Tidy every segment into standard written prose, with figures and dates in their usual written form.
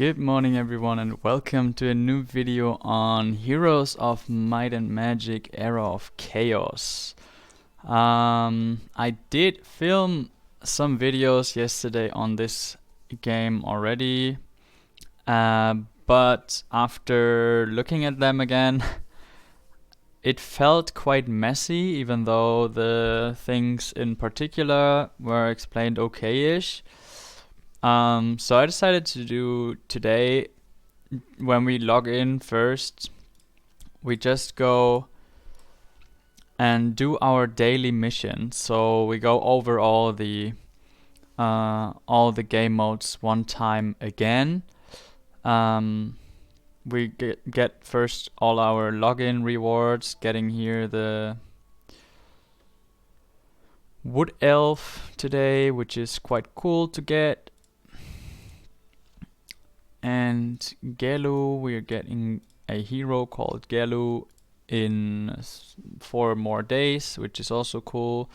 Good morning everyone and welcome to a new video on Heroes of Might and Magic Era of Chaos. I did film some videos yesterday on this game already, but after looking at them again, it felt quite messy, even though the things in particular were explained okay-ish. So I decided to do today, when we log in first, we just go and do our daily mission. So we go over all the game modes one time again. We get first all our login rewards, getting here the Wood Elf today, which is quite cool to get. And Gelu, we're getting a hero called Gelu in 4 more days, which is also cool.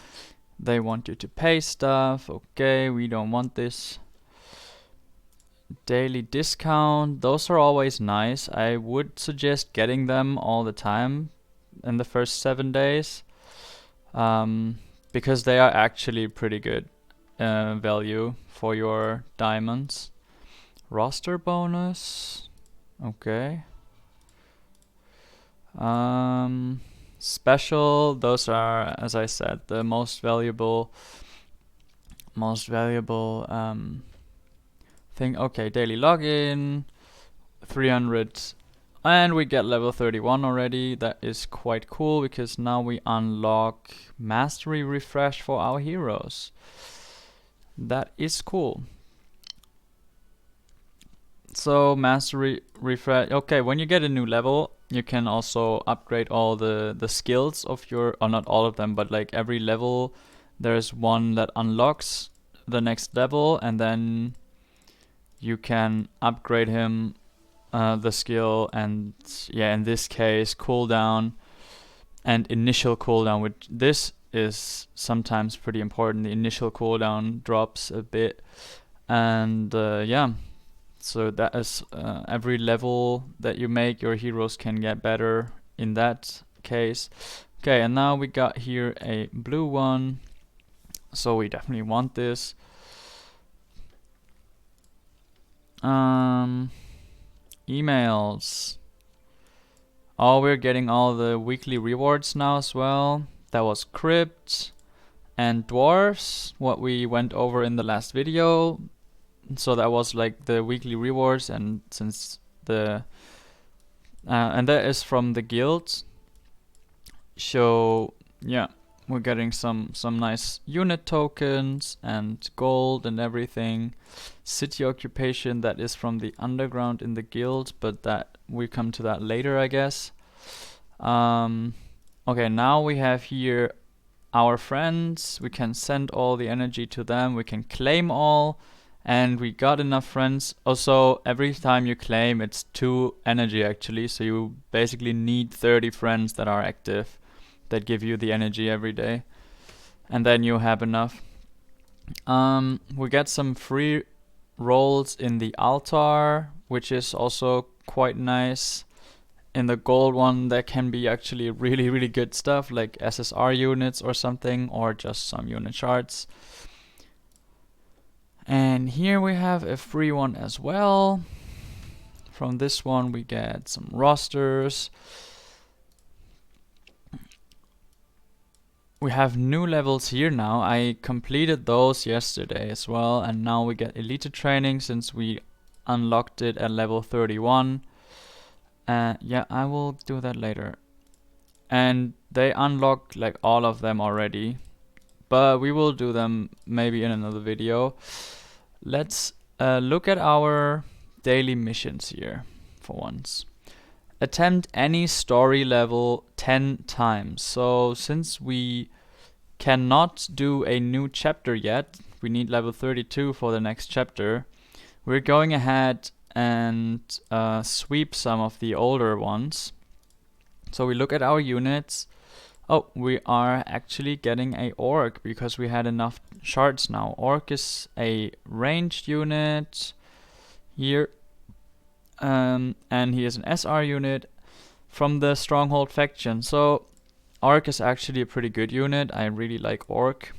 They want you to pay stuff. Okay, we don't want this. Daily discount, those are always nice. I would suggest getting them all the time in the first 7 days, because they are actually pretty good value for your diamonds. Roster bonus, okay. Special, those are, as I said, the most valuable thing. Okay, daily login, 300, and we get level 31 already. That is quite cool because now we unlock mastery refresh for our heroes. That is cool. So mastery refresh. Okay, when you get a new level, you can also upgrade all the skills of your, or not all of them, but like every level there's one that unlocks the next level, and then you can upgrade him, the skill, and yeah, in this case cooldown and initial cooldown, which this is sometimes pretty important. The initial cooldown drops a bit, and yeah. So that is every level that you make, your heroes can get better in that case. Okay, and now we got here a blue one, so we definitely want this. Emails. Oh, we're getting all the weekly rewards now as well. That was Crypt and Dwarves, what we went over in the last video. So that was like the weekly rewards, and since the and that is from the guild. So yeah, we're getting some nice unit tokens and gold and everything. City occupation, that is from the underground in the guild, but that we come to that later, I guess. Okay, now we have here our friends. We can send all the energy to them. We can claim all. And we got enough friends. Also, every time you claim, it's 2 energy actually. So you basically need 30 friends that are active, that give you the energy every day. And then you have enough. We get some free rolls in the altar, which is also quite nice. In the gold one, there can be actually really good stuff, like SSR units or something, or just some unit shards. And here we have a free one as well. From this one we get some rosters. We have new levels here now. I completed those yesterday as well, and now we get elite training since we unlocked it at level 31. Yeah, I will do that later. And they unlock like all of them already, but we will do them maybe in another video. Let's look at our daily missions here for once. Attempt any story level 10 times. So since we cannot do a new chapter yet, we need level 32 for the next chapter, we're going ahead and sweep some of the older ones. So we look at our units. Oh, we are actually getting a orc because we had enough shards now. Orc is a ranged unit. Here and he is an SR unit from the Stronghold faction. So Orc is actually a pretty good unit. I really like Orc.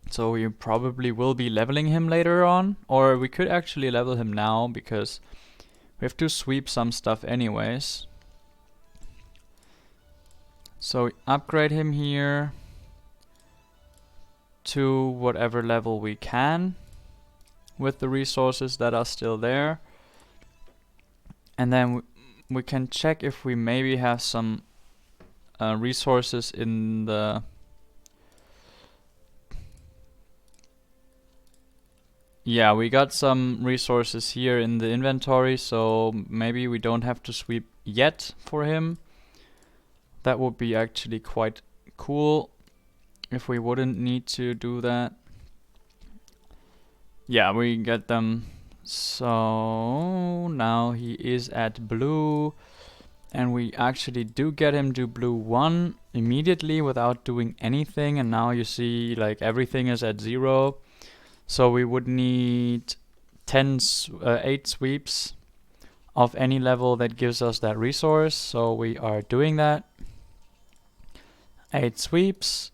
So we probably will be leveling him later on, or we could actually level him now because we have to sweep some stuff anyways. So we upgrade him here to whatever level we can with the resources that are still there. And then we can check if we maybe have some resources in the... Yeah, we got some resources here in the inventory, so maybe we don't have to sweep yet for him. That would be actually quite cool if we wouldn't need to do that. Yeah, we get them. So now he is at blue, and we actually do get him to blue 1 immediately without doing anything, and now you see like everything is at 0. So we would need 8 sweeps of any level that gives us that resource. So we are doing that. 8 sweeps.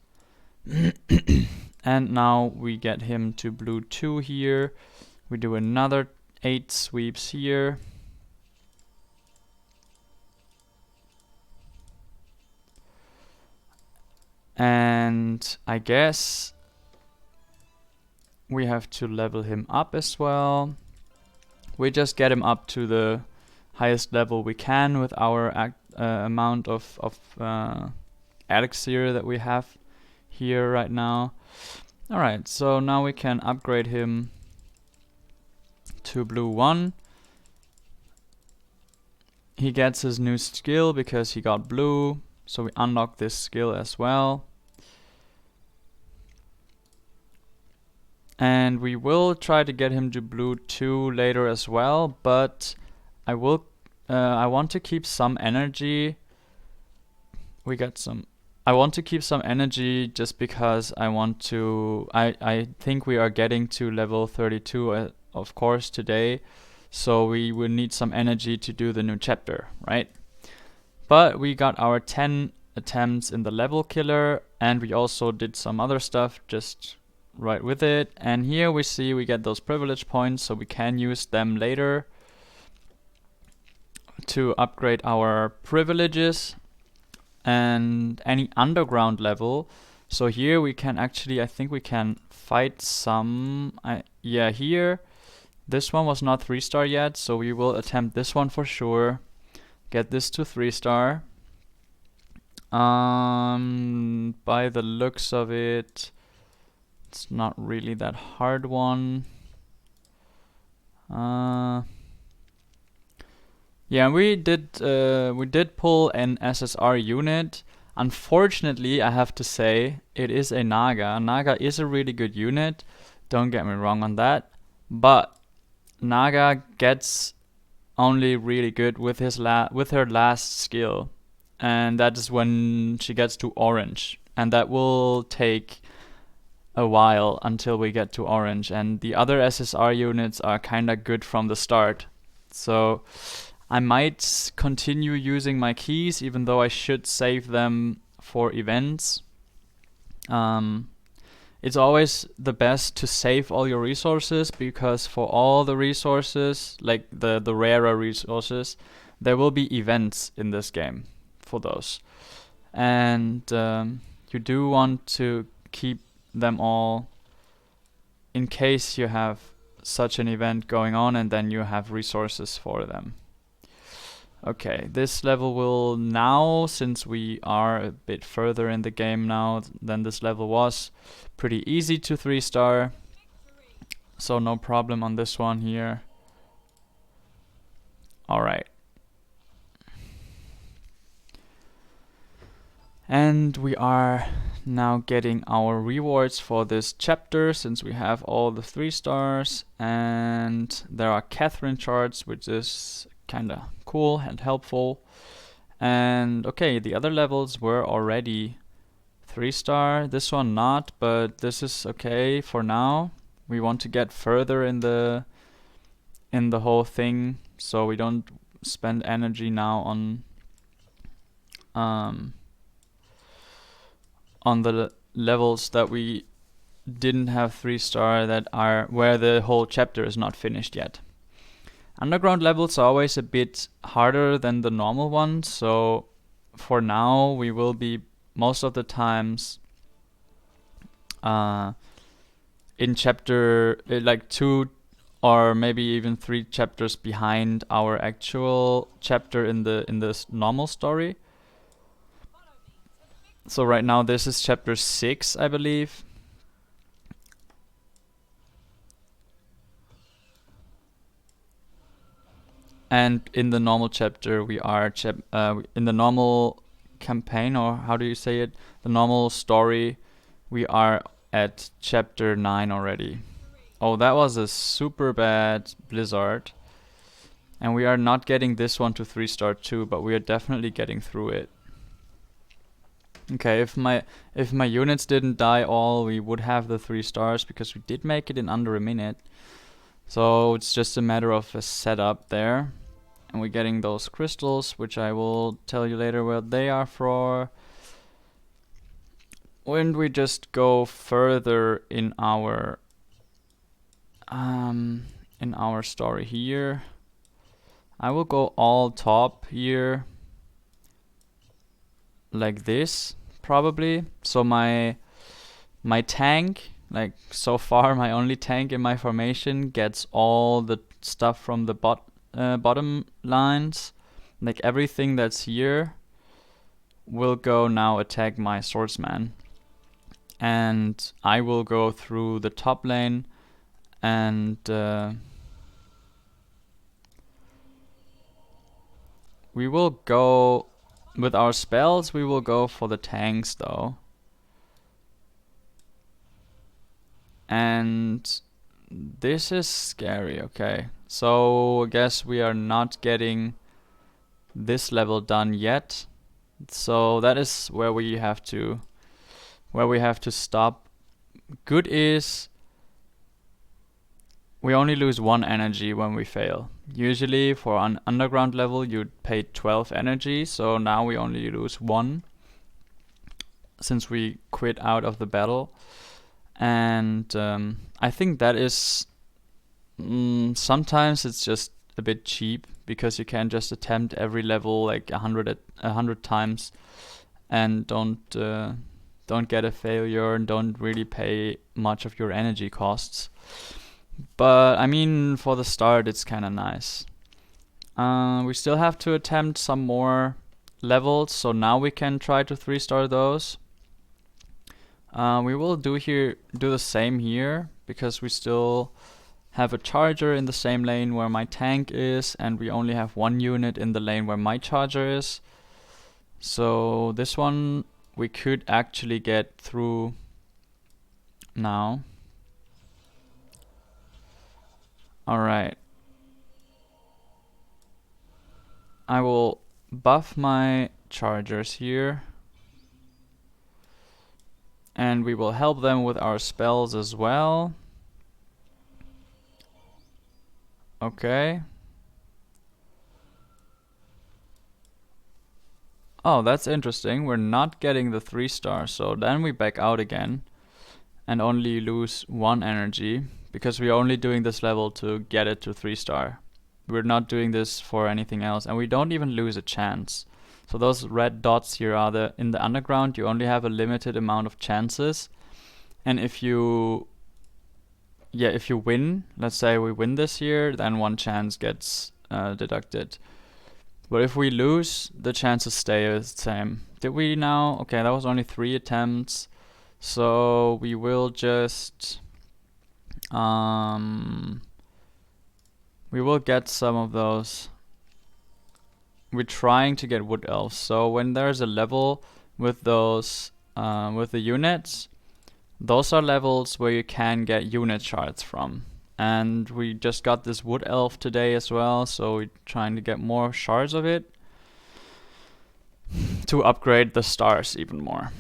And now we get him to blue 2 here. We do another 8 sweeps here. And I guess we have to level him up as well. We just get him up to the highest level we can with our amount of elixir that we have here right now. Alright, so now we can upgrade him to blue 1. He gets his new skill because he got blue, so we unlock this skill as well. And we will try to get him to blue 2 later as well, but I want to keep some energy. I want to keep some energy just because I think we are getting to level 32 of course today, so we will need some energy to do the new chapter, right? But we got our 10 attempts in the level killer, and we also did some other stuff just right with it. And here we see we get those privilege points, so we can use them later to upgrade our privileges and any underground level. So here we can actually, I think we can fight some. Yeah, here this one was not 3-star yet, so we will attempt this one for sure. Get this to 3-star. By the looks of it, it's not really that hard one. Yeah, we did pull an SSR unit. Unfortunately, I have to say, it is a Naga. Naga is a really good unit, don't get me wrong on that, but Naga gets only really good with her last skill, and that is when she gets to orange, and that will take a while until we get to orange, and the other SSR units are kinda good from the start. So I might continue using my keys, even though I should save them for events. It's always the best to save all your resources, because for all the resources, like the rarer resources, there will be events in this game for those. And you do want to keep them all in case you have such an event going on, and then you have resources for them. Okay, this level will now, since we are a bit further in the game now than this level was, pretty easy to 3-star. So no problem on this one here. Alright. And we are now getting our rewards for this chapter, since we have all the 3-stars, and there are Catherine charts, which is kinda cool and helpful. And okay, the other levels were already 3-star, this one not, but this is okay for now. We want to get further in the whole thing so we don't spend energy now on the levels that we didn't have 3-star, that are where the whole chapter is not finished yet. Underground levels are always a bit harder than the normal ones, so for now we will be most of the times in chapter like 2 or maybe even 3 chapters behind our actual chapter in the normal story. So right now this is chapter 6, I believe. And in the normal chapter we are in the normal campaign, or how do you say it, the normal story, we are at chapter 9 already. Oh, that was a super bad blizzard. And we are not getting this one to 3-star too, but we are definitely getting through it. Okay, if my units didn't die all, we would have the 3 stars, because we did make it in under a minute. So it's just a matter of a setup there. And we're getting those crystals, which I will tell you later what they are for. When we just go further in our story here, I will go all top here like this probably. So my tank, like so far my only tank in my formation, gets all the stuff from the bottom lines. Like everything that's here will go now attack my swordsman, and I will go through the top lane and we will go with our spells. We will go for the tanks though. And this is scary. Okay, so I guess we are not getting this level done yet. So that is where we have to stop. Good is we only lose 1 energy when we fail. Usually for an underground level you'd pay 12 energy, so now we only lose 1 since we quit out of the battle. And I think that is sometimes it's just a bit cheap, because you can just attempt every level like 100 times and don't get a failure and don't really pay much of your energy costs. But I mean, for the start it's kind of nice. We still have to attempt some more levels, so now we can try to 3-star those. We will do the same here, because we still have a charger in the same lane where my tank is, and we only have 1 unit in the lane where my charger is. So this one we could actually get through now. Alright. I will buff my chargers here. And we will help them with our spells as well. Okay. Oh, that's interesting. We're not getting the 3-star, so then we back out again and only lose 1 energy, because we're only doing this level to get it to 3-star. We're not doing this for anything else, and we don't even lose a chance. So those red dots here are in the underground, you only have a limited amount of chances. And if you win, let's say we win this here, then 1 chance gets deducted. But if we lose, the chances stay the same. Did we now? Okay, that was only 3 attempts. So we will just we will get some of those. We're trying to get wood elves. So when there's a level with those with the units, those are levels where you can get unit shards from. And we just got this wood elf today as well, so we're trying to get more shards of it to upgrade the stars even more.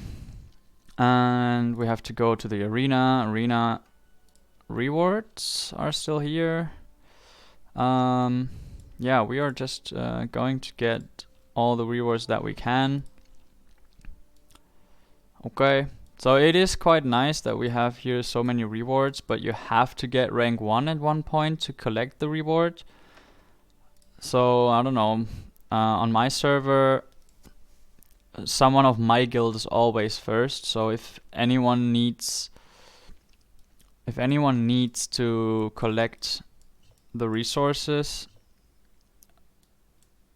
And we have to go to the arena. Arena rewards are still here. yeah, we are just going to get all the rewards that we can. Okay, so it is quite nice that we have here so many rewards, but you have to get rank 1 at one point to collect the reward. So I don't know, on my server someone of my guild is always first, so if anyone needs to collect the resources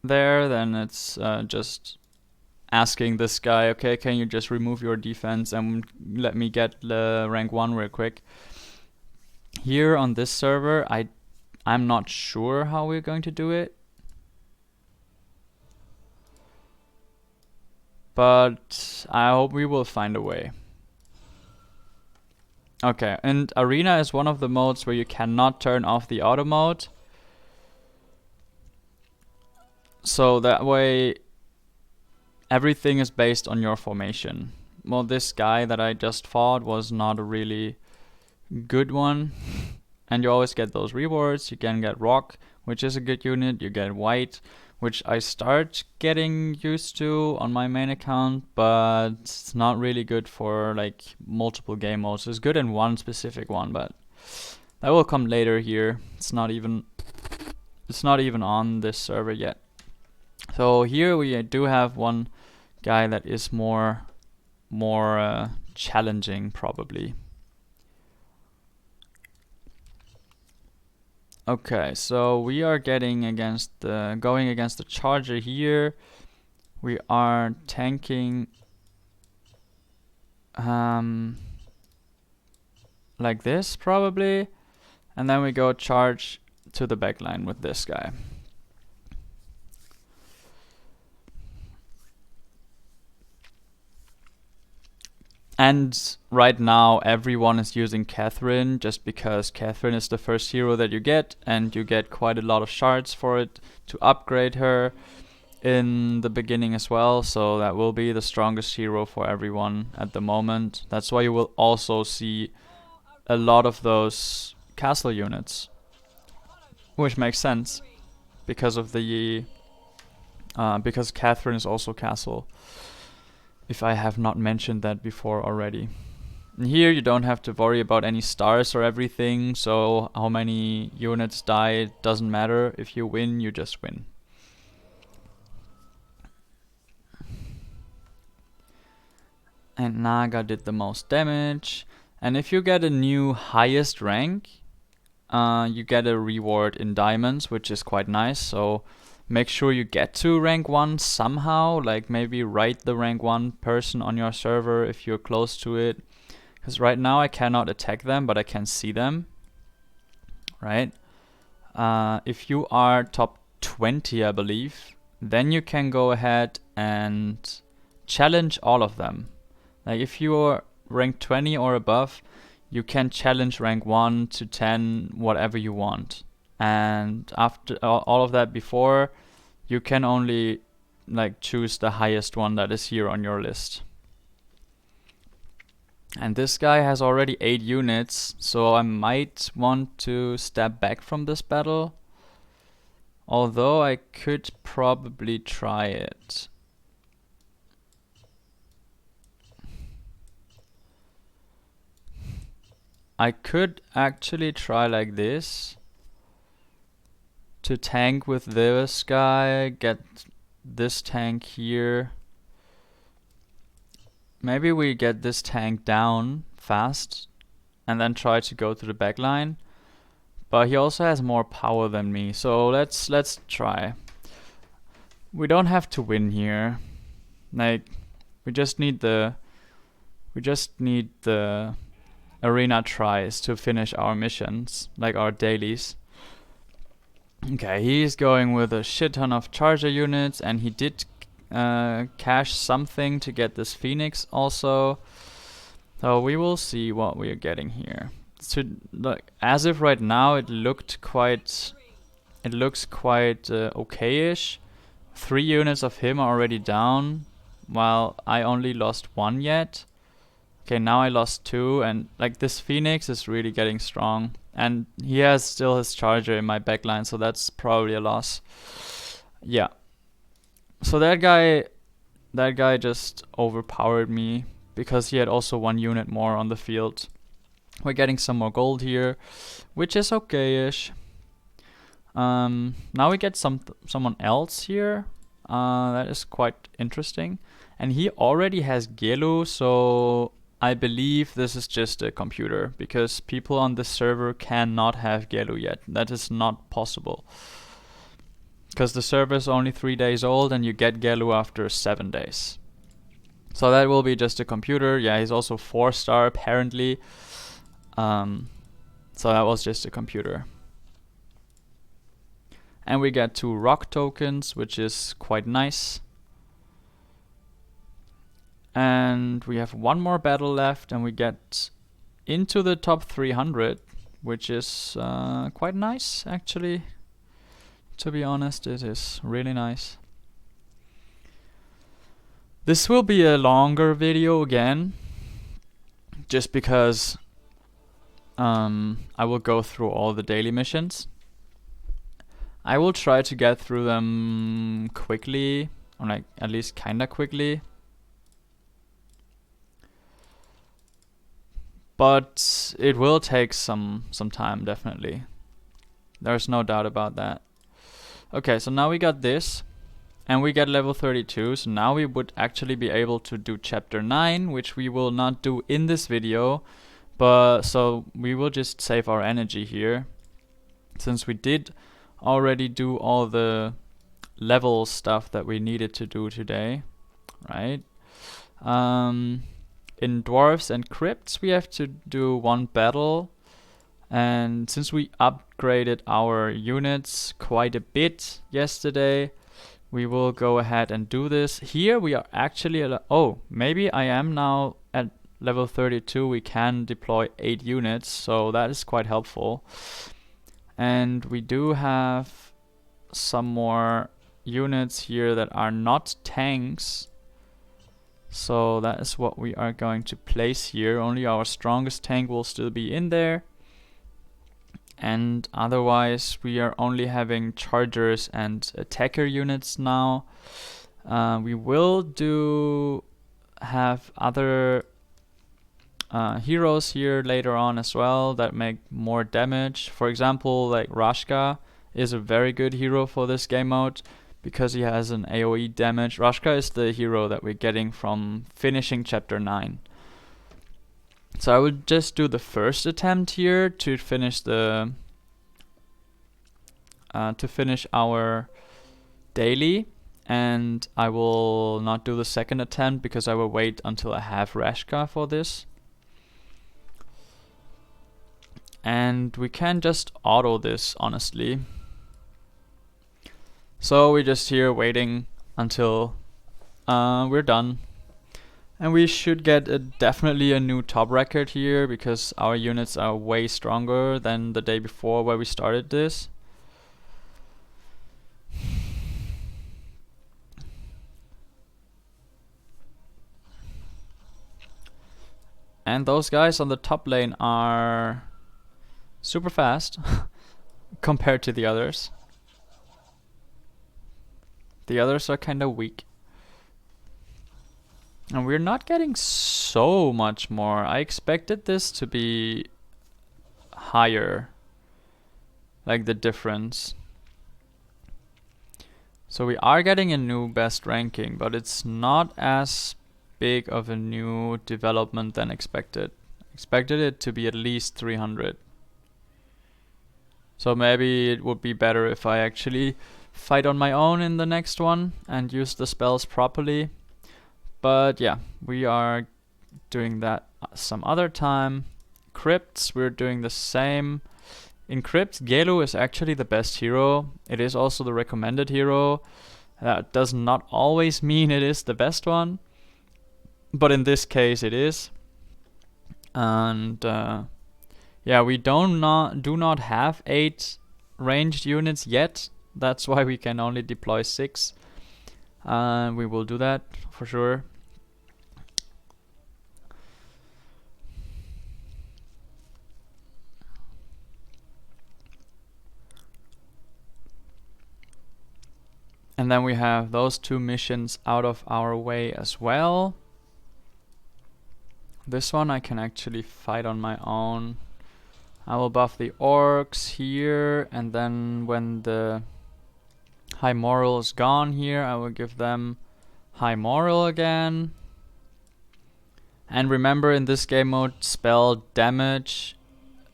there, then it's just asking this guy, okay, can you just remove your defense and let me get the rank 1 real quick. Here on this server, I'm not sure how we're going to do it, but I hope we will find a way. Okay, and Arena is one of the modes where you cannot turn off the auto mode. So that way everything is based on your formation. Well, this guy that I just fought was not a really good one. And you always get those rewards. You can get Rock, which is a good unit. You get White, which I start getting used to on my main account, but it's not really good for like multiple game modes. It's good in one specific one, but that will come later here. It's not even on this server yet. So here we do have one guy that is more challenging probably. Okay, so we are going against the charger here. We are tanking like this probably, and then we go charge to the backline with this guy. And right now everyone is using Catherine just because Catherine is the first hero that you get, and you get quite a lot of shards for it to upgrade her in the beginning as well, so that will be the strongest hero for everyone at the moment. That's why you will also see a lot of those castle units, which makes sense because of the because Catherine is also castle, if I have not mentioned that before already. And here you don't have to worry about any stars or everything, so how many units die doesn't matter. If you win, you just win. And Naga did the most damage. And if you get a new highest rank, you get a reward in diamonds, which is quite nice. So make sure you get to rank 1 somehow, like maybe write the rank 1 person on your server if you're close to it. Because right now I cannot attack them, but I can see them. Right? If you are top 20, I believe, then you can go ahead and challenge all of them. Like if you are rank 20 or above, you can challenge rank 1 to 10, whatever you want. And after all of that, before, you can only like choose the highest one that is here on your list. And this guy has already 8 units, so I might want to step back from this battle. Although I could probably try it. I could actually try like this. To tank with this guy, get this tank here. Maybe we get this tank down fast and then try to go to the backline. But he also has more power than me, so let's try. We don't have to win here. Like we just need the arena tries to finish our missions, like our dailies. Okay, he's going with a shit ton of charger units, and he did cash something to get this Phoenix also. So we will see what we are getting here. So, like, as if right now it looks quite okay-ish. 3 units of him are already down, while I only lost 1 yet. Okay, now I lost 2, and like this Phoenix is really getting strong. And he has still his charger in my backline, so that's probably a loss. Yeah. So that guy just overpowered me because he had also 1 unit more on the field. We're getting some more gold here, which is okay-ish. Now we get someone else here. That is quite interesting. And he already has Gelu, so I believe this is just a computer, because people on the server cannot have Gelu yet. That is not possible. Because the server is only 3 days old and you get Gelu after 7 days. So that will be just a computer. Yeah, he's also 4-star apparently. So that was just a computer. And we get 2 rock tokens, which is quite nice. And we have 1 more battle left, and we get into the top 300, which is quite nice, actually. To be honest, it is really nice. This will be a longer video again, just because I will go through all the daily missions. I will try to get through them quickly, or like at least kinda quickly. But it will take some time, definitely. There's no doubt about that. Okay, so now we got this, and we get level 32, so now we would actually be able to do chapter 9, which we will not do in this video, but so we will just save our energy here, since we did already do all the level stuff that we needed to do today, right? In Dwarves and Crypts we have to do 1 battle, and since we upgraded our units quite a bit yesterday, we will go ahead and do this. Here we are actually oh, maybe I am now at level 32. We can deploy 8 units, so that is quite helpful. And we do have some more units here that are not tanks, so that is what we are going to place here. Only our strongest tank will still be in there, and otherwise we are only having chargers and attacker units now. We will have other heroes here later on as well that make more damage. For example, like Rashka is a very good hero for this game mode, because he has an AoE damage. Rashka is the hero that we're getting from finishing chapter 9. So I will just do the first attempt here to finish the our daily, and I will not do the second attempt because I will wait until I have Rashka for this. And we can just auto this, honestly. So we're just here waiting until we're done. And we should get definitely a new top record here, because our units are way stronger than the day before where we started this. And those guys on the top lane are super fast compared to the others. The others are kinda weak. And we're not getting so much more. I expected this to be higher, like the difference. So we are getting a new best ranking, but it's not as big of a new development than expected. Expected it to be at least 300. So maybe it would be better if I actually fight on my own in the next one and use the spells properly. But yeah, we are doing that some other time. Crypts, we're doing the same. In Crypts, Gelu is actually the best hero. It is also the recommended hero. That does not always mean it is the best one, but in this case it is. And yeah, we do not have 8 ranged units yet. That's why we can only deploy 6. We will do that for sure. And then we have those 2 missions out of our way as well. This one I can actually fight on my own. I will buff the orcs here, and then when the high moral is gone here, I will give them high moral again. And remember, in this game mode, spell damage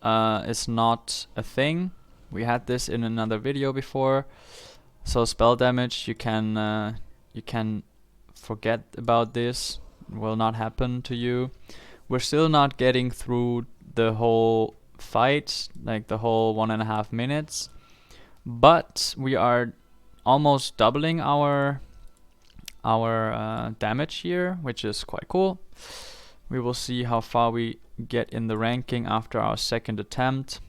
is not a thing. We had this in another video before. So spell damage, you can forget about this. It will not happen to you. We're still not getting through the whole fight, like the whole 1.5 minutes, but we are almost doubling our damage here, which is quite cool. We will see how far we get in the ranking after our 2nd attempt.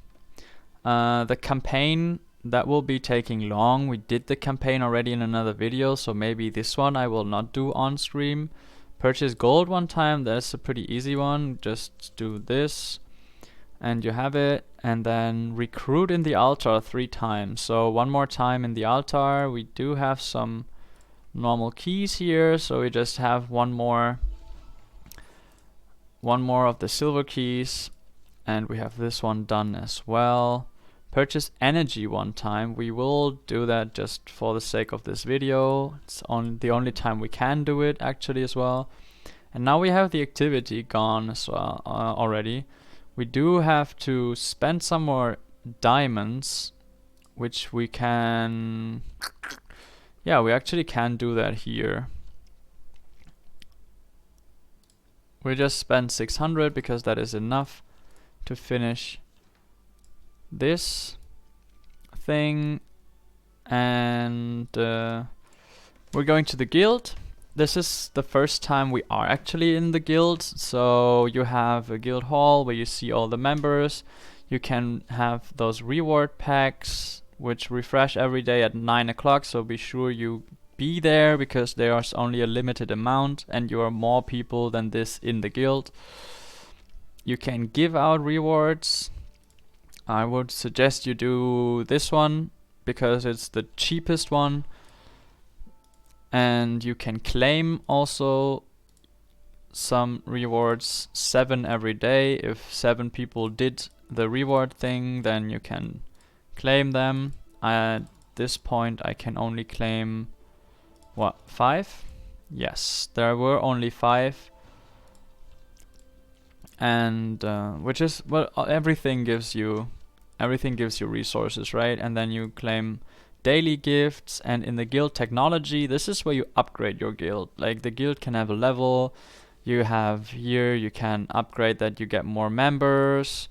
The campaign, that will be taking long. We did the campaign already in another video, so maybe this one I will not do on stream. Purchase gold one time, that's a pretty easy one. Just do this and you have it. And then recruit in the altar 3 times. So 1 more time in the altar. We do have some normal keys here, so we just have one more of the silver keys, and we have this one done as well. Purchase energy 1 time. We will do that just for the sake of this video. It's the only time we can do it actually as well. And now we have the activity gone as well already. We do have to spend some more diamonds, which we can... Yeah, we actually can do that here. We just spent 600 because that is enough to finish this thing. And we're going to the guild. This is the first time we are actually in the guild. So you have a guild hall where you see all the members. You can have those reward packs which refresh every day at 9 o'clock, so be sure you be there because there's only a limited amount and you are more people than this in the guild. You can give out rewards. I would suggest you do this one because it's the cheapest one. And you can claim also some rewards, 7 every day. If 7 people did the reward thing, then you can claim them. At this point I can only claim, what, 5? Yes, there were only 5. And which is, well, everything gives you resources, right? And then you claim daily gifts. And in the guild technology, this is where you upgrade your guild. Like the guild can have a level. You have here, you can upgrade that, you get more members,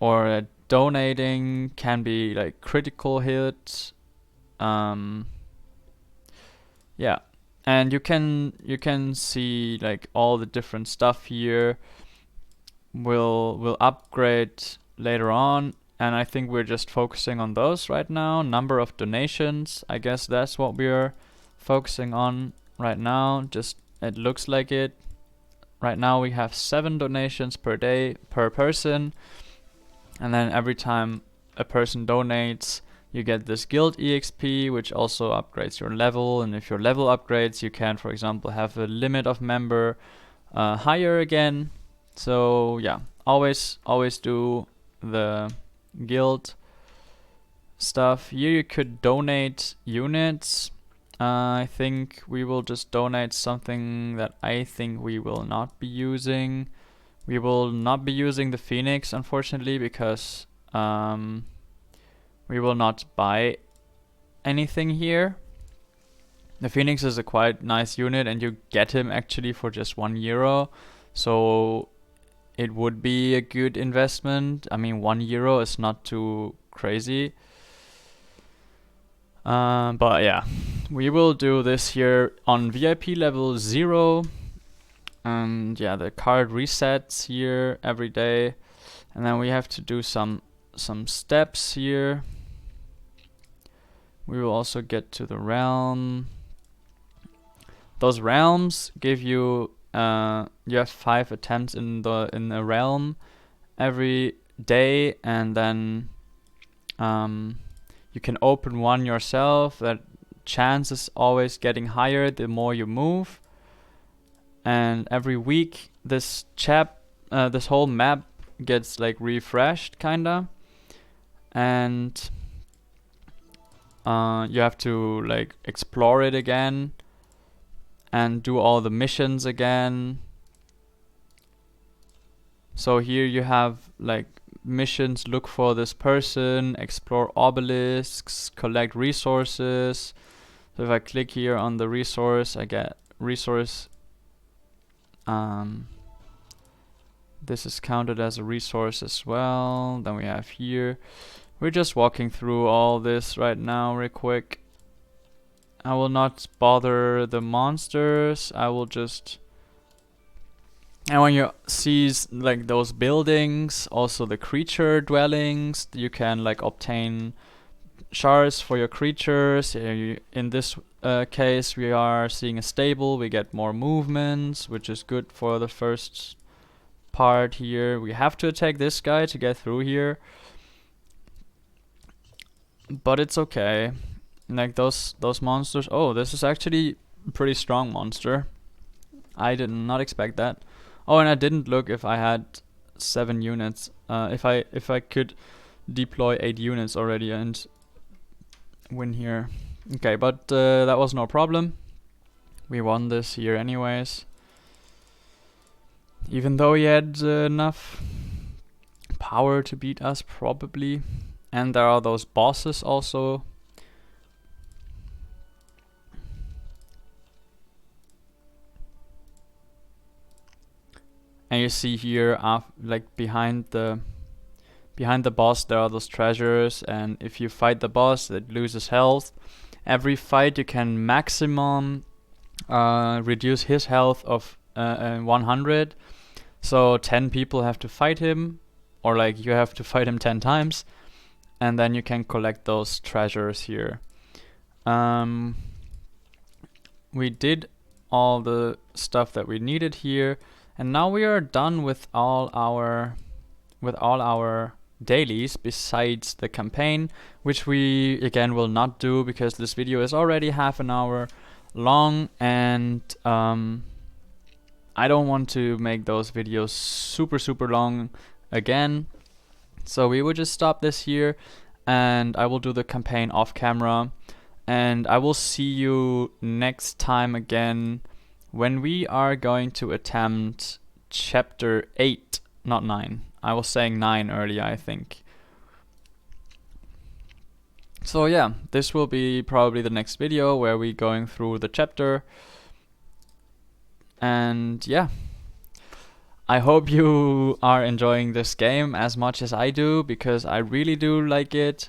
or donating can be like critical hit. Yeah, and you can see like all the different stuff here. We'll upgrade later on, and I think we're just focusing on those right now. Number of donations, I guess that's what we're focusing on right now. Just, it looks like it. Right now we have 7 donations per day per person, and then every time a person donates you get this guild EXP, which also upgrades your level. And if your level upgrades, you can, for example, have a limit of member higher again. So yeah, always do the guild stuff. Here you could donate units. I think we will just donate something that I think we will not be using. We will not be using the Phoenix, unfortunately, because we will not buy anything here. The Phoenix is a quite nice unit, and you get him actually for just €1. So it would be a good investment. I mean, €1 is not too crazy. But yeah, we will do this here on VIP level 0. And yeah, the card resets here every day. And then we have to do some steps here. We will also get to the realm. Those realms give you you have 5 attempts in the realm every day, and then you can open one yourself. That chance is always getting higher the more you move. And every week this whole map gets like refreshed kinda, and you have to like explore it again and do all the missions again. So here you have like missions: look for this person, explore obelisks, collect resources. So if I click here on the resource, I get resource. This is counted as a resource as well. Then we have here, we're just walking through all this right now real quick. I will not bother the monsters. I will just, and when you see like those buildings, also the creature dwellings, you can like obtain shards for your creatures. In this case, we are seeing a stable. We get more movements, which is good for the first part here. We have to attack this guy to get through here, but it's okay. Like those monsters. Oh, this is actually a pretty strong monster. I did not expect that. Oh, and I didn't look if I had 7 units. If I could deploy 8 units already and win here. Okay, but that was no problem. We won this here anyways. Even though he had enough power to beat us, probably. And there are those bosses also. And you see here, like behind the boss, there are those treasures, and if you fight the boss, it loses health. Every fight you can maximum reduce his health of 100. So 10 people have to fight him, or like you have to fight him 10 times, and then you can collect those treasures here. We did all the stuff that we needed here, and now we are done with all our dailies besides the campaign, which we again will not do because this video is already half an hour long, and I don't want to make those videos super long again. So we will just stop this here, and I will do the campaign off camera, and I will see you next time again when we are going to attempt chapter 8, not 9. I was saying 9 earlier, I think. So yeah, this will be probably the next video where we're going through the chapter. And yeah, I hope you are enjoying this game as much as I do, because I really do like it.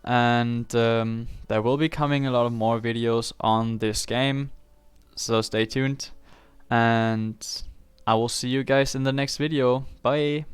And there will be coming a lot of more videos on this game, so stay tuned. And I will see you guys in the next video. Bye!